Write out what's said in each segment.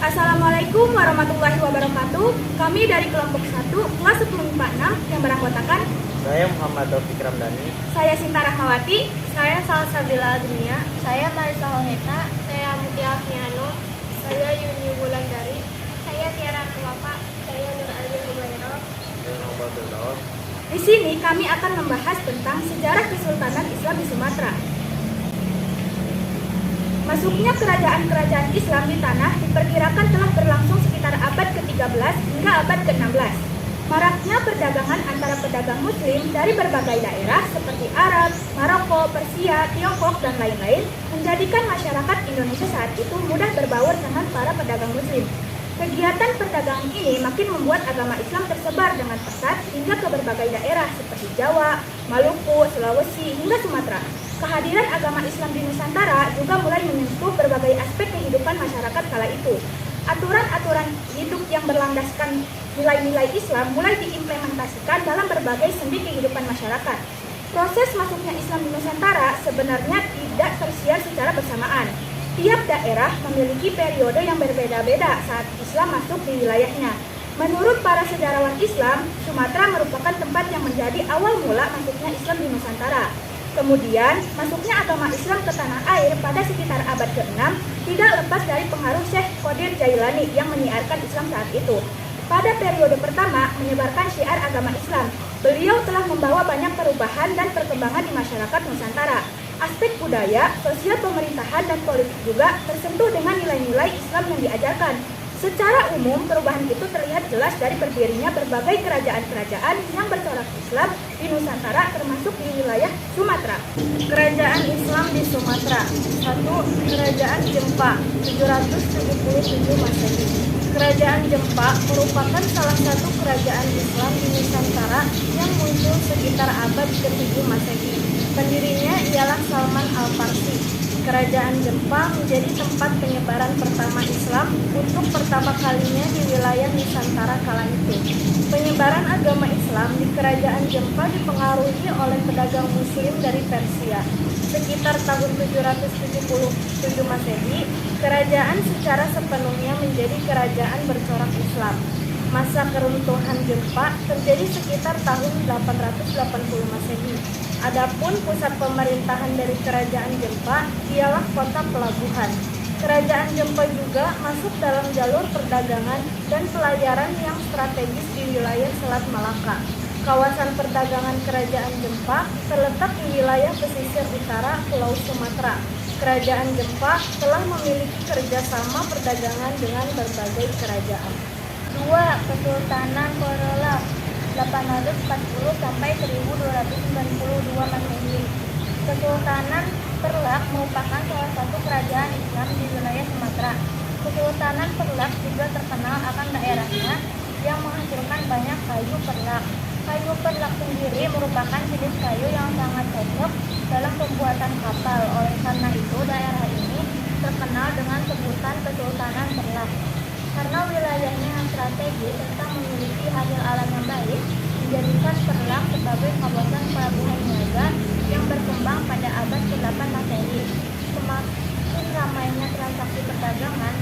Assalamualaikum warahmatullahi wabarakatuh. Kami dari kelompok 1, kelas 10 IPA 6 yang beranggotakan Saya Muhammad Taufik Ramdhani. saya Sinta Rahmawati, Saya Salsabila Agnia, saya Marisa Holheta, saya Mutia Afiano, saya Yuni Wulandari, saya Tiara Nuwafa, saya Nur Alia Humaira. Saya Muhammad Abdul. Di sini kami akan membahas tentang sejarah Kesultanan Islam di Sumatera. Masuknya kerajaan-kerajaan Islam di tanah diperkirakan telah berlangsung sekitar abad ke-13 hingga abad ke-16. Maraknya perdagangan antara pedagang muslim dari berbagai daerah seperti Arab, Maroko, Persia, Tiongkok, dan lain-lain menjadikan masyarakat Indonesia saat itu mudah berbaur dengan para pedagang muslim. Kegiatan perdagangan ini makin membuat agama Islam tersebar dengan pesat hingga ke berbagai daerah seperti Jawa, Maluku, Sulawesi, hingga Sumatera. Kehadiran agama Islam di Nusantara juga mulai menyentuh berbagai aspek kehidupan masyarakat kala itu. Aturan-aturan hidup yang berlandaskan nilai-nilai Islam mulai diimplementasikan dalam berbagai sendi kehidupan masyarakat. Proses masuknya Islam di Nusantara sebenarnya tidak tersiar secara bersamaan. Tiap daerah memiliki periode yang berbeda-beda saat Islam masuk di wilayahnya. Menurut para sejarawan Islam, Sumatera merupakan tempat yang menjadi awal mula masuknya Islam di Nusantara. Kemudian, masuknya agama Islam ke tanah air pada sekitar abad ke-6 tidak lepas dari pengaruh Syekh Qadir Jailani yang menyiarkan Islam saat itu. Pada periode pertama, menyebarkan syiar agama Islam, beliau telah membawa banyak perubahan dan perkembangan di masyarakat Nusantara. Aspek budaya, sosial pemerintahan, dan politik juga tersentuh dengan nilai-nilai Islam yang diajarkan. Secara umum, perubahan itu terlihat jelas dari berdirinya berbagai kerajaan-kerajaan yang bercorak Islam di Nusantara termasuk di wilayah Sumatera. Kerajaan Islam di Sumatera. 1. Kerajaan Jempa 777 Masehi. Kerajaan Jempa merupakan salah satu kerajaan Islam di Nusantara yang muncul sekitar abad ke-7 Masehi. Pendirinya ialah Salman Al-Farsi. Kerajaan Jempa menjadi tempat penyebaran pertama Islam untuk pertama kalinya di wilayah Nusantara kala itu. Penyebaran agama Islam di Kerajaan Jempa dipengaruhi oleh pedagang muslim dari Persia. Sekitar tahun 777 Masehi, kerajaan secara sepenuhnya menjadi kerajaan bercorak Islam. Masa keruntuhan Jempa terjadi sekitar tahun 880 Masehi. Adapun pusat pemerintahan dari Kerajaan Jempa ialah kota pelabuhan. Kerajaan Jempa juga masuk dalam jalur perdagangan dan pelayaran yang strategis di wilayah Selat Malaka. Kawasan perdagangan Kerajaan Jempa terletak di wilayah pesisir utara Pulau Sumatera. Kerajaan Jempa telah memiliki kerjasama perdagangan dengan berbagai kerajaan. 2. Kesultanan Korolak 840 sampai 1292 Masehi. Kesultanan Perlak merupakan salah satu kerajaan Islam di wilayah Sumatera. Kesultanan Perlak juga terkenal akan daerahnya yang menghasilkan banyak kayu perlak. Kayu perlak sendiri merupakan jenis kayu yang sangat cocok dalam pembuatan kapal. Oleh karena itu, daerah ini terkenal dengan sebutan Kesultanan Perlak. Karena wilayahnya yang strategis serta memiliki hasil alam yang baik, menjadikan Perlak sebagai kawasan pelabuhan niaga yang berkembang pada abad ke-8 Masehi. Semakin ramainya transaksi perdagangan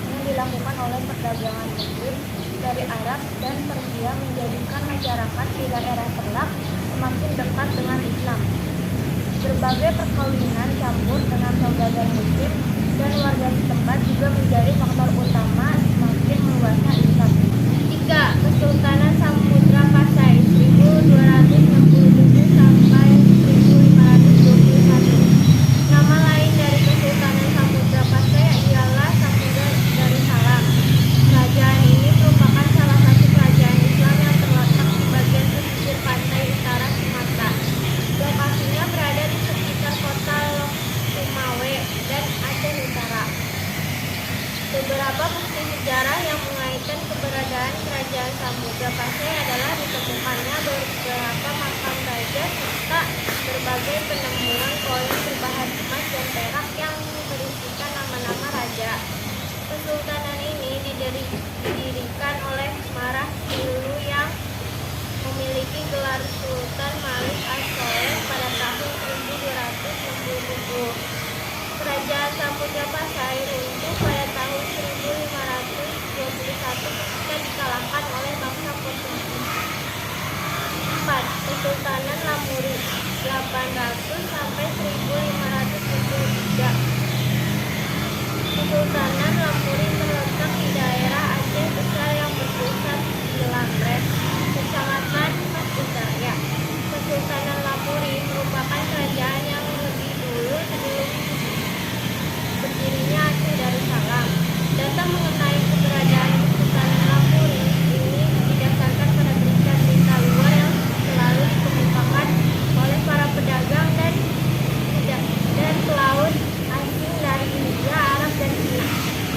yang dilakukan oleh perdagangan muslim dari Arab dan Persia menjadikan masyarakat di daerah Perlak semakin dekat dengan Islam. Berbagai perkawinan campur dengan saudagar muslim dan warga setempat juga menjadi faktor utama semakin meluasnya Islam. 3. Kesultanan Samudra Pasai 1267 sampai 1521. Nama lain dari Kesultanan Samudra Pasai ialah Samudra Darussalam. Kerajaan ini merupakan salah satu kerajaan Islam yang terletak di bagian pesisir pantai utara Sumatera. Lokasinya berada di sekitar kota Lok Sumawe dan Aceh Utara. Beberapa bukti sejarah yang mengaitkan keberadaan Kerajaan Samudra Pasai adalah ditemukannya beberapa makam raja serta berbagai penemuan koin berbahan emas dan perak yang berisikan nama-nama raja. Kesultanan ini didirikan oleh Marah Silu yang memiliki gelar Sultan Malik As-Soleh pada tahun 1267. Kerajaan Samudra Pasai runtuh pada tahun 1500 Kesultanan Lampuri terletak di daerah Aceh Besar yang berpusat di Lampres, Kecamatan Utara. Kesultanan Lampuri merupakan kerajaan yang lebih dulu sebelum berdirinya Aceh Darussalam. Data mengenai keberadaan Kesultanan Lampuri ini didasarkan pada berita-berita luar yang selalu dikemukakan oleh para pedagang dan pelaut asing dari India, Arab, dan Cina.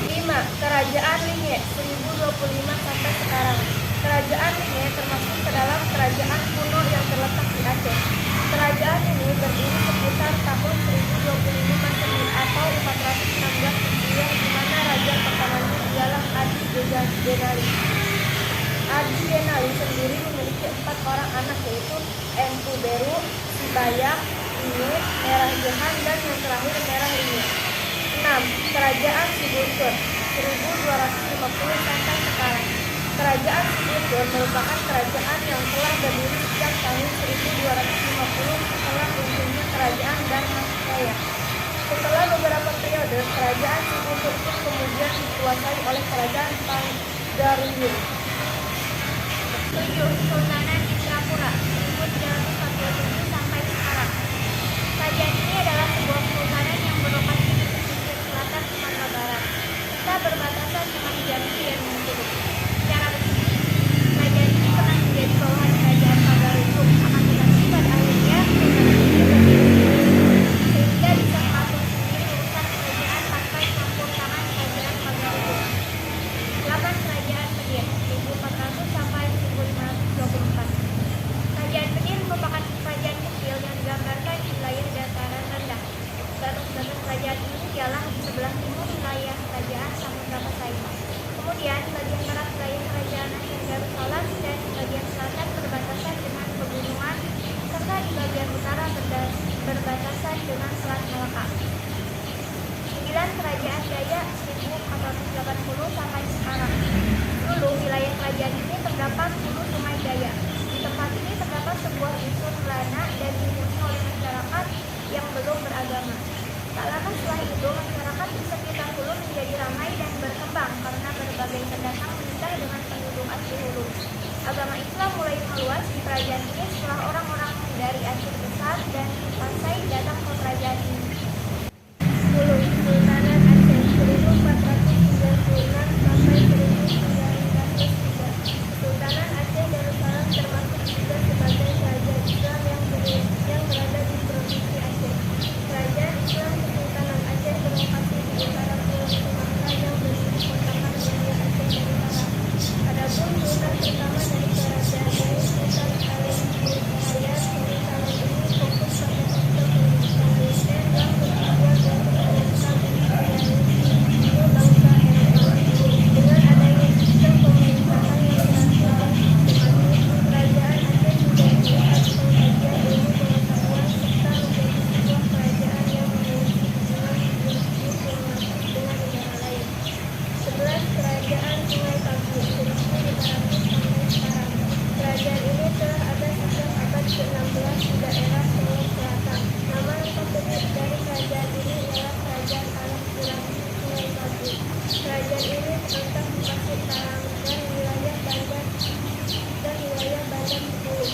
5. Kerajaan Linge 1025 sampai sekarang. Kerajaan Linge termasuk ke dalam kerajaan kuno yang terletak di Aceh. Kerajaan ini berdiri sekitar tahun 1025 Masehi atau 416 Hijriah, di mana raja pertamanya ialah Adi Denali. Adi Denali sendiri memiliki 4 orang anak, yaitu Empu Beru, Sibayang, Linge, Merah Johan, dan yang terakhir Merah Linge. 6. Kerajaan Sibultur 1250 sampai sekarang. Kerajaan Sibultur merupakan kerajaan yang telah berdiri sejak tahun 1250 setelah runtuhnya kerajaan Dharmasraya. Setelah beberapa periode, kerajaan Sibultur pun kemudian dikuasai oleh kerajaan Pagaruyung. 7. Sultanan Indrapura 1347 sampai sekarang. Kerajaan ini adalah sebuah kesultanan yang berlokasi di pesisir selatan Sumatera Barat. Kita berbatasan dengan Jambi dan Bengkulu. Secara resmi, kerajaan ini pernah menjadi bawahan kerajaan Pagaruyung, akan tetapi pada akhirnya sehingga bisa mengatur sendiri urusan kerajaan tanpa campur tangan kerajaan Pagaruyung. 8. Kerajaan Pedir 1400 sampai 1524. Kerajaan Pedir merupakan kerajaan kecil yang digambarkan di wilayah dataran rendah. Batas kerajaan ini ialah di sebelah timur wilayah kerajaan Samudra Pasai. Kemudian bagian barat wilayah kerajaan Aceh Darussalam, dan di bagian selatan berbatasan dengan pegunungan, serta di bagian utara berbatasan dengan Selat Malaka. 9. Kerajaan Dayak 1480 sampai sekarang. Dulu wilayah kerajaan ini terdapat hulu Sungai Dayak. Di tempat ini terdapat sebuah dusun Lana dan dihuni oleh masyarakat yang belum beragama. Tak lama setelah itu, masyarakat di sekitar hulu menjadi ramai dan berkembang karena berbagai pendatang menikah dengan penduduk asli hulu. Agama Islam mulai meluas di kerajaan ini setelah orang-orang dari Aceh Besar dan Pasai datang ke kerajaan ini. 10. Sultanan Aceh 1496 sampai 1903. Sultanan Aceh Darussalam termasuk juga sebagai kerajaan Islam yang berada di provinsi Aceh. Kerajaan Islam Kesultanan Aceh berlokasi di utara Pulau Sumatera yang berikotakan wilayah Aceh Darussalam. Adapun sultan pertama dari kerajaan ini, Sultan Alim Raya. Sultanan ini fokus pada sektor pendidikan militer yang bertujuan untuk menentukan imperialisme bangsa Eropa. Dengan adanya sistem pemerintahan yang berdasarkan sistematis, kerajaan Aceh sudah melihat pengkajian ilmu pengetahuan serta menjadi sebuah kerajaan yang memiliki hubungan diplomatik dengan negara lain. 11. Kerajaan Sungai Kapu 1500 sampai sekarang. Kerajaan ini telah ada sejak abad ke-16 di daerah Solo Selatan. Nama lengkap dari kerajaan ini ialah Kerajaan Alas Sulami Sungai Kapu. Kerajaan ini terletak di Pasir Tarang dan wilayah Bandar Bengkulu.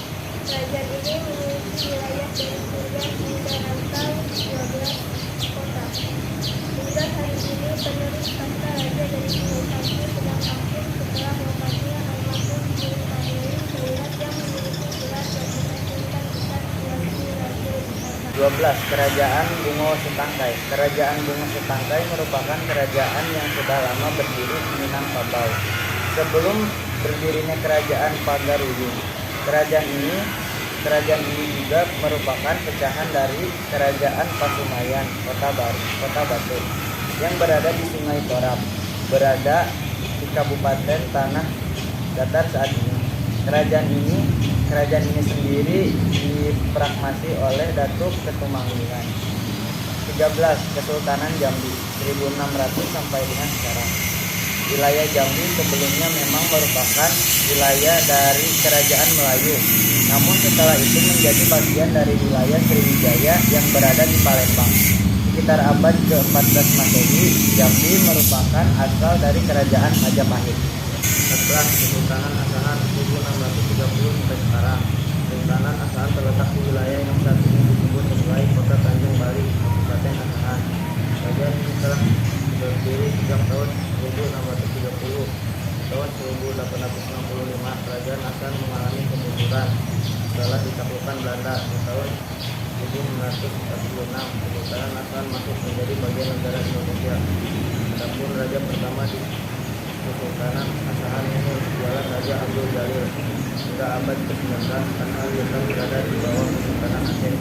Kerajaan ini memiliki wilayah dari Suriah hingga Rantau 12 kota. Hingga hari ini penerus tahta raja dari Sungai Kapu sedang aktif setelah wafatnya almarhum Sultan Tahiri Saulat yang memiliki gelar jabatan Sultan Besar Sulawesi Raja Wisata. 12. Kerajaan Bungo Setangkai. Kerajaan Bungo Setangkai merupakan kerajaan yang sudah lama berdiri di Minangkabau. Sebelum berdirinya kerajaan Pagaruyung. Kerajaan ini juga merupakan pecahan dari kerajaan Pasumayan, Kota Batu, yang berada di Sungai Torap, berada di Kabupaten Tanah Datar saat ini. Kerajaan ini sendiri diproklamasi oleh Datuk Ketumanggungan. 13. Kesultanan Jambi 1600 sampai dengan sekarang. Wilayah Jambi sebelumnya memang merupakan wilayah dari Kerajaan Melayu, namun setelah itu menjadi bagian dari wilayah Sriwijaya yang berada di Palembang. sekitar abad ke-14 Masehi, Jambi merupakan asal dari kerajaan Majapahit. Setelah Kesultanan Asahan 1630 sampai sekarang, Kesultanan Asahan terletak di wilayah yang saat ini disebut sebagai Kota Tanjung Bali, Kabupaten Asahan. Kerajaan ini telah berdiri sejak tahun 1630. Tahun 1865, Kerajaan Asahan mengalami kemunduran setelah ditaklukkan Belanda. Di tahun 1946, Kesultanan Asahan masuk menjadi bagian negara Indonesia. Adapun raja pertama di Kesultanan Asahan ini ialah Raja Abdul Jalil. Hingga abad ke-19, Asahan Biasa berada di bawah Kesultanan Aceh. 15.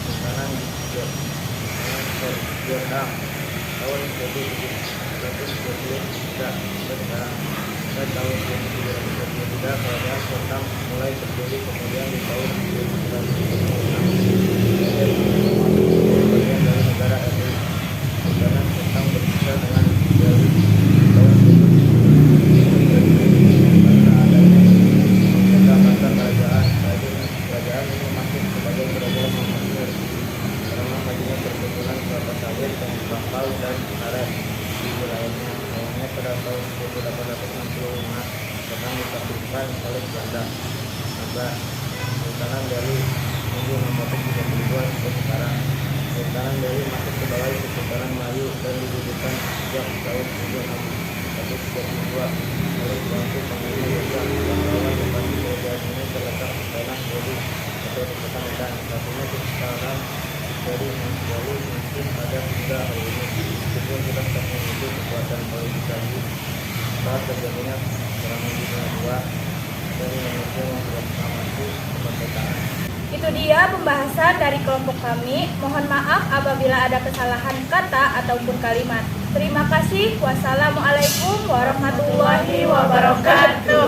Kesultanan Vietnam tahun 1723 sampai sekarang. Pada tahun 1723, Kerajaan Vietnam mulai berdiri, kemudian di tahun 1946 bagian dari negara RI. Kesultanan Vietnam berpisah dengan Delhi tahun 1793 karena adanya sengketa antar kerajaan. Kerajaan ini masih sebagai kerajaan Muhammad karena majunya perkebunan kelapa sawit dan bakau dan karet di wilayahnya. Sayangnya pada tahun 1865 Vietnam ditaklukkan oleh Belanda. Maka Kesultanan Delhi menunggu nomor 32 sampai sekarang. Kesultanan Delhi masuk ke bawah Kesultanan Melayu dan didudukan sejak tahun 1632 oleh Tuanku Panglima Yogyakarta. Pengalaman lokasi kerajaan ini terletak di tanah Delhi atau di kota Medan. Satunya Kesultanan Delhi masih ada hingga hari ini. Meskipun sudah tak memiliki kekuatan politik lagi, saat terjadinya serangan dunia II dan Indonesia yang berproklamasi kemerdekaan. Itu dia pembahasan dari kelompok kami. Mohon maaf apabila ada kesalahan kata ataupun kalimat. Terima kasih. Wassalamualaikum warahmatullahi wabarakatuh.